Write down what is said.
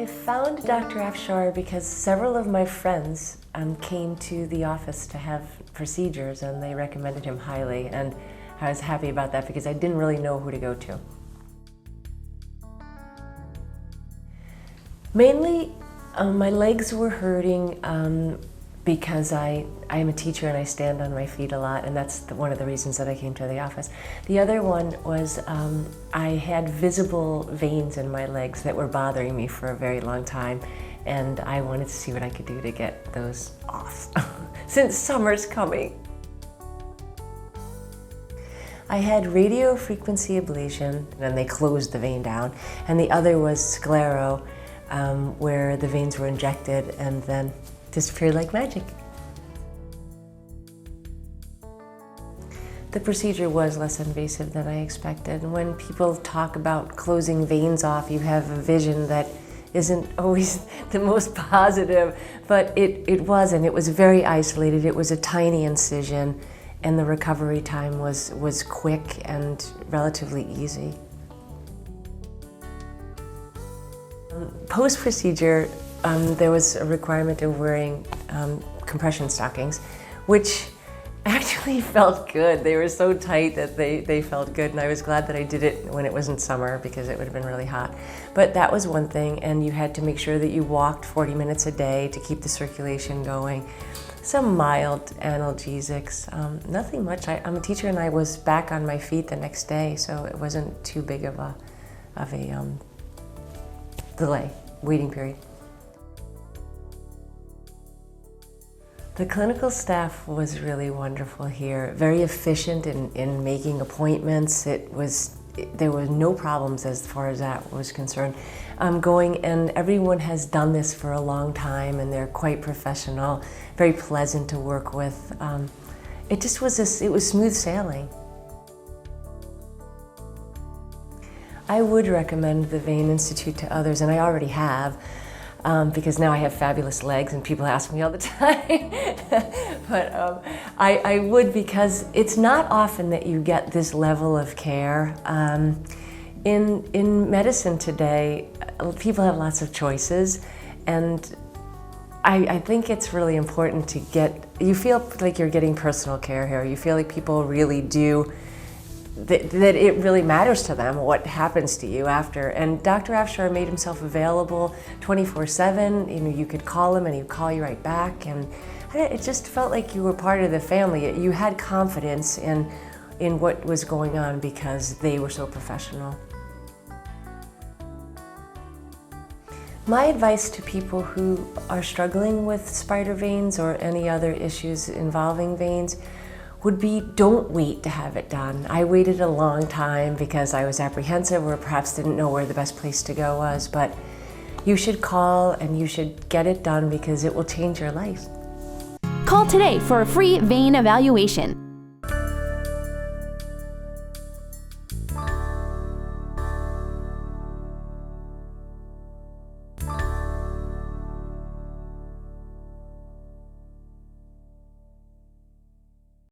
found Dr. Afshar because several of my friends came to the office to have procedures, and they recommended him highly, and I was happy about that because I didn't really know who to go to. Mainly, my legs were hurting because I am a teacher and I stand on my feet a lot, and that's one of the reasons that I came to the office. The other one was I had visible veins in my legs that were bothering me for a very long time, and I wanted to see what I could do to get those off since summer's coming. I had radio frequency ablation, and they closed the vein down, and the other was sclero, where the veins were injected and then disappeared like magic. The procedure was less invasive than I expected. When people talk about closing veins off, you have a vision that isn't always the most positive, but it wasn't. It was very isolated. It was a tiny incision, and the recovery time was quick and relatively easy. Post-procedure, there was a requirement of wearing compression stockings, which actually felt good. They were so tight that they felt good, and I was glad that I did it when it wasn't summer because it would have been really hot. But that was one thing, and you had to make sure that you walked 40 minutes a day to keep the circulation going. Some mild analgesics, nothing much. I'm a teacher and I was back on my feet the next day, so it wasn't too big of a delay, waiting period. The clinical staff was really wonderful here, very efficient in making appointments. There were no problems as far as that was concerned. And everyone has done this for a long time, and they're quite professional, very pleasant to work with. It was smooth sailing. I would recommend the Vein Institute to others, and I already have, because now I have fabulous legs and people ask me all the time. But I would, because it's not often that you get this level of care. In medicine today, people have lots of choices, and I think it's really important to you feel like you're getting personal care here. You feel like people really do, that it really matters to them what happens to you after. And Dr. Afshar made himself available 24/7. You could call him and he'd call you right back, and it just felt like you were part of the family. You had confidence in what was going on because they were so professional. My advice to people who are struggling with spider veins or any other issues involving veins would be, don't wait to have it done. I waited a long time because I was apprehensive or perhaps didn't know where the best place to go was, but you should call and you should get it done because it will change your life. Call today for a free vein evaluation.